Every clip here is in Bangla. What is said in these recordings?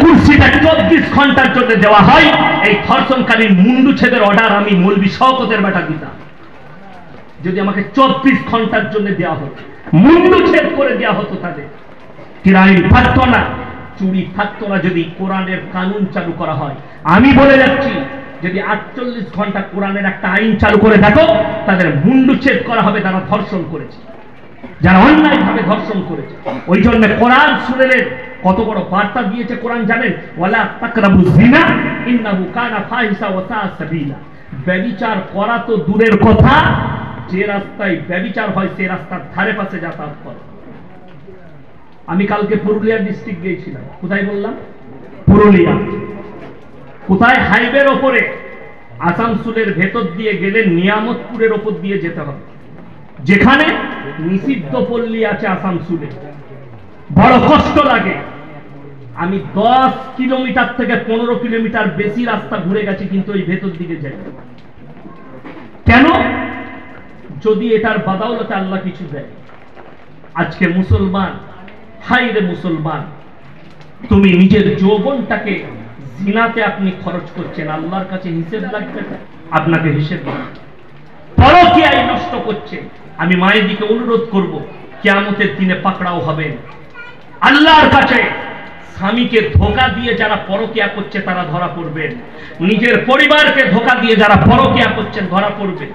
কুরসিটা 24 ঘন্টার জন্য দেওয়া হয়, এই ধর্ষণকারীর মুন্ডু ছেদের অর্ডার আমি মৌলভী শওকতের বেটা দিতাম। যদি আমাকে 24 ঘন্টার জন্য দেওয়া হতো, মুন্ডু ছেদ করে দেওয়া হতো, তাদের কিরাইন থাকতো না, চুরি থাকতো না। যদি কোরআনের কানুন চালু করা হয়, আমি বলে যাচ্ছি, যদি 48 ঘন্টা কোরআনের একটা আইন চালু করে দেখো, তাদের মুন্ডু ছেদ করা হবে যারা ধর্ষণ করেছে, যারা অন্যায়ভাবে ধর্ষণ করেছে। ওই জন্য কোরআন সুরের কত বড় বার্তা দিয়েছে কোরআন জানেন? ওয়ালা তাকরাবু জিনা ইন্নাহু কানা ফাহিশা ওয়া সাআ সাবিলা। ব্যভিচার করা তো দূরের কথা, যে রাস্তায় ব্যভিচার হয় সেই রাস্তার ধারে পাশে যাতায়াত করো। আমি কালকে পুরুলিয়া ডিস্ট্রিক্ট গিয়েছিলাম। কোথায় বললাম? পুরুলিয়া। কোথায়? হাইওয়ের ওপরে, আসানসোলের ভেতর দিয়ে গেলে নিয়ামতপুরের ওপর দিয়ে যেতে হবে, যেখানে নিষিদ্ধ পল্লী আছে আসানসোলে। বড় কষ্ট লাগে। আমি 10 কিলোমিটার থেকে 15 কিলোমিটার বেশি রাস্তা ঘুরে গেছি, কিন্তু ওই ভেতর দিকে যাই। কেন? যদি এটার বাদাওলতে আল্লাহ কিছু দেয়। আজকে মুসলমান, হাই রে মুসলমান, তুমি নিজের যৌবনটাকে জিনাতে আপনি খরচ করছেন, আল্লাহর কাছে হিসেব লাগবে, আপনাকে হিসেব লাগবে। পরকীয়ায় নষ্ট করছে। আমি মায়ের দিকে অনুরোধ করব, কিয়ামতের দিনে পাকড়াও হবেন আল্লাহর কাছে। স্বামীকে ধোঁকা দিয়ে যারা পরকীয়া করছে তারা ধরা পড়বেন, নিজের পরিবারকে ধোঁকা দিয়ে যারা পরকীয়া করছেন ধরা পড়বে।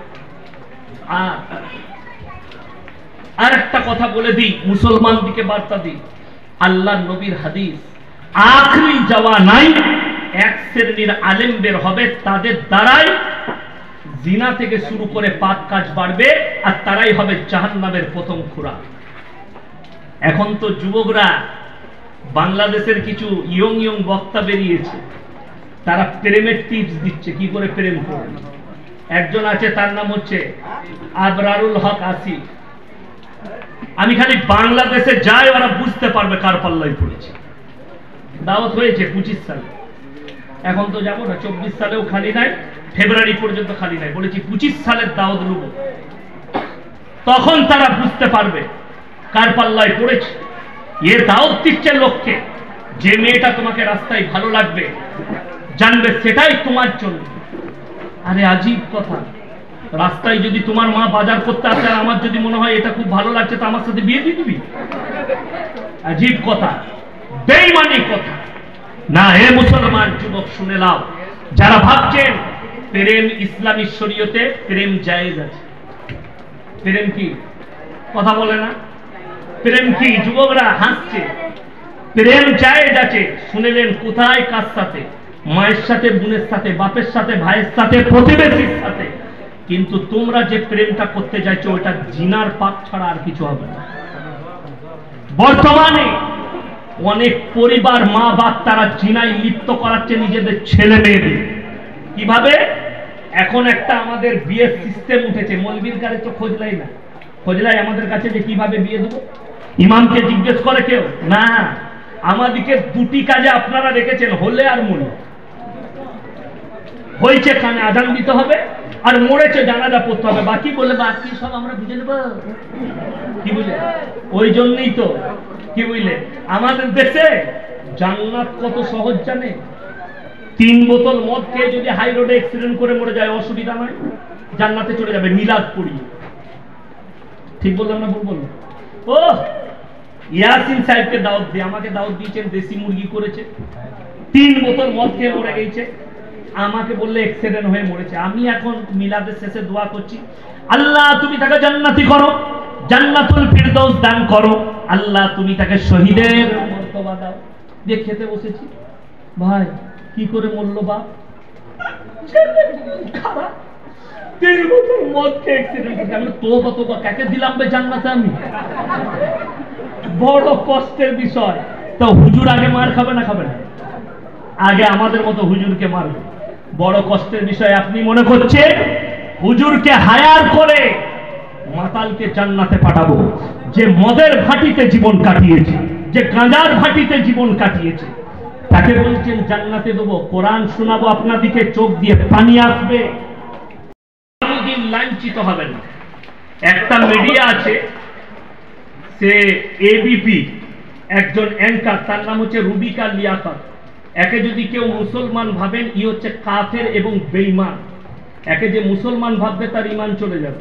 আর একটা কথা বলে দিই, মুসলমান দিকে বার্তা দিই, আল্লাহর নবীর হাদিস, আখরি জাওয়ানায় এক শ্রেণীর আলেম বের হবে, তাদের দ্বারাই জিনা থেকে শুরু করে পাপ কাজ বাড়বে, আর তারাই হবে জাহান্নামের প্রথম খোরাক। এখন তো যুবকরা, বাংলাদেশের কিছু ইয়ং বক্তা বেরিয়েছে, তারা প্রেমের টিপস দিচ্ছে, কি করে প্রেম করবে। একজন আছে, তার নাম হচ্ছে আবরারুল হক আসিফ। আমি খালি বাংলাদেশে যাই, ওরা বুঝতে পারবে কার পাল্লায় পড়েছে। দাওয়াত হয়েছে 25 সালে, এখন তো যাবো না, 24 সালেও খালি নাই, ফেব্রুয়ারি পর্যন্ত খালি নাই। বলেছি 25 সালের দাওয়াত নেব, তখন তারা বুঝতে পারবে কার পাল্লায় পড়েছে। এ দাওয়াত দিচ্ছে লোককে, যে মেয়েটা তোমাকে রাস্তায় ভালো লাগবে, জানবে সেটাই তোমার জন্য। আরে আজীব কথা, রাস্তায় যদি তোমার মা বাজার করতে আসে, আর আমার যদি মনে হয় এটা খুব ভালো লাগছে, তো আমার সাথে বিয়ে দিয়ে দিবি? আজীব কথা, বেঈমানি কথা। না, হে মুসলমান যুবক, শুনে নাও, যারা ভাবছেন প্রেম ইসলামী শরীয়তে প্রেম জায়েজ আছে। প্রেম কি? কথা বলে না। প্রেম কি? যুবকরা হাসছে। প্রেম জায়েজ আছে। শুনেলেন কোথায়? কার সাথে? মায়ের সাথে, বোনের সাথে, বাপের সাথে, ভাইয়ের সাথে, প্রতিবেশীর সাথে। কিন্তু তোমরা যে প্রেমটা করতে চাইছো, ওটা জিনার পাপ ছাড়া আর কিছু হবে না। বর্তমানে অনেক পরিবার, মা বাপ, তারা জিনায় লিপ্ত করাচ্ছে নিজেদের ছেলে মেয়েদের। কিভাবে? এখন একটা আমাদের বিয়ের সিস্টেম উঠেছে, মৌলবীর কাছে তো খোঁজ লাই না, খোঁজ লাই আমাদের কাছে যে কিভাবে বিয়ে দেবো। ইমামকে জিজ্ঞেস করে কেউ? না, আমাদেরকে দুটি কাজে আপনারা রেখেছেন, হলে আর মনে হয়েছে কানে আজান দিতে হবে, আর মরেছে জানাজা পড়তে হবে, বাকি বলে বাকি সব আমরা বুঝে নেব। কি বুঝলে? ওই জন্যই তো, কি বুঝলে, আমাদের দেশে জান্নাত কত সহজ জানে? 3 বোতল মদ খেয়ে যদি হাই রোডে অ্যাক্সিডেন্ট করে মরে যায়, অসুবিধা নয়, জান্নাতে চলে যাবে মিলাদ পড়িয়ে। ঠিক বললাম না? ভুল বললাম? ও ইয়াসিন সাহেবকে দাওয়াত দিয়ে, আমাকে দাওয়াত দিয়েছেন, দেশি মুরগি করেছে, 3 বোতল মদ খেয়ে মরে গেছে, আমাকে বললে অ্যাক্সিডেন্ট হয়ে মরেছে। আমি এখন মিলাদের শেষে দোয়া করছি, আল্লাহ তুমি তাকে জান্নাতি করো, জান্নাতুল ফিরদৌস দান করো, আল্লাহ তুমি তাকে শহীদের মর্তবা দাও। দিয়ে খেতে বসেছি, ভাই কি করে মরলো বাপ? খারাপ, 3 বোতল মদ খেয়ে অ্যাক্সিডেন্ট হয়েছে। আমি তোবা কাকে দিলাম বে জান্নাতে আমি? বড় কষ্টের বিষয়। তো হুজুর আগে মার খাবে না? খাবে না? আগে আমাদের মতো হুজুরকে মারবে। বড় কষ্টের বিষয়। আপনি মনে করছেন হুজুরকে হায়ার করে মাতালকে জান্নাতে পাঠাবো? যে মদের ভাটিতে জীবন কাটিয়েছে, যে গাঁজার ভাটিতে জীবন কাটিয়েছে, তাকে বলছেন জান্নাতে দেবো? কোরআন শোনাবো আপনাদিকে, চোখ দিয়ে পানি আসবে, কোনদিন লাঞ্ছিত হবেন না। একটা মিডিয়া আছে, সে এবিপি, একজন অ্যাঙ্কার, তার নাম হচ্ছে রুবিকা লিয়াকত। একে যদি কেউ মুসলমান ভাবেন ই হচ্ছে কাফের এবং বেঈমান। একে যে মুসলমান ভাববে তার ঈমান চলে যাবে।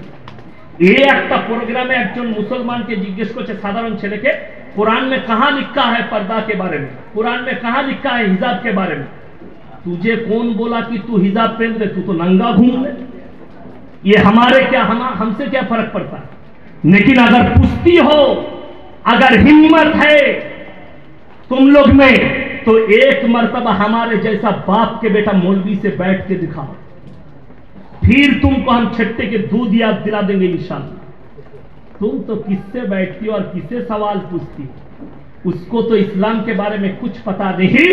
এই একটা প্রোগ্রামে একজন মুসলমানকে জিজ্ঞেস করছে, সাধারণ ছেলেকে, कुरान में कहां लिखा है पर्दा के बारे में, कुरान में कहां लिखा है हिजाब के बारे में? तुझे कौन बोला कि तू हिजाब पहन ले, तू तो नंगा घूम ले। ये हमारे क्या, हमसे क्या फर्क पड़ता है? लेकिन अगर पुश्ती हो, अगर हिम्मत है तुम लोग में, तो एक मर्तबा हमारे जैसा बाप के बेटा मौलवी से बैठ के दिखाओ, फिर तुमको हम छट्टे के दूध याद दिला देंगे इंशाअल्लाह। तुम तो किससे बैठती हो और किससे सवाल पूछती हो? उसको तो इस्लाम के बारे में कुछ पता नहीं।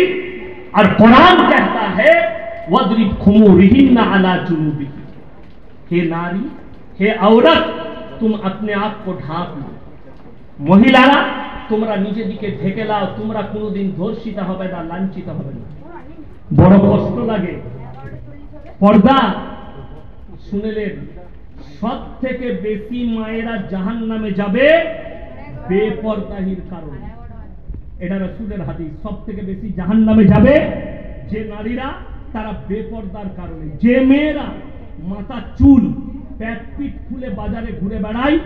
और कुरान कहता है वद्रिब खुमुरिहिन्ना अला जुनूबिहिम, हे नारी, हे औरत, तुम अपने आप को ढांक लो। মহিলারা তোমরা নিজে দিকে ঢেকে লাও, তোমরা কোনোদিন ধর্ষিত হবে না, লাঞ্ছিত হবে না। বড় কষ্ট লাগে। পর্দা শুনলেন, সব থেকে বেশি মায়েরা জাহান্নামে যাবে বেপরদাহির কারণে। এটা রাসূলের হাদিস। সব থেকে বেশি জাহান্নামে যাবে যে নারীরা, তারা বেপরদার কারণে। যে মেয়েরা মাথা চুল, প্যাট পিট খুলে বাজারে ঘুরে বেড়ায়,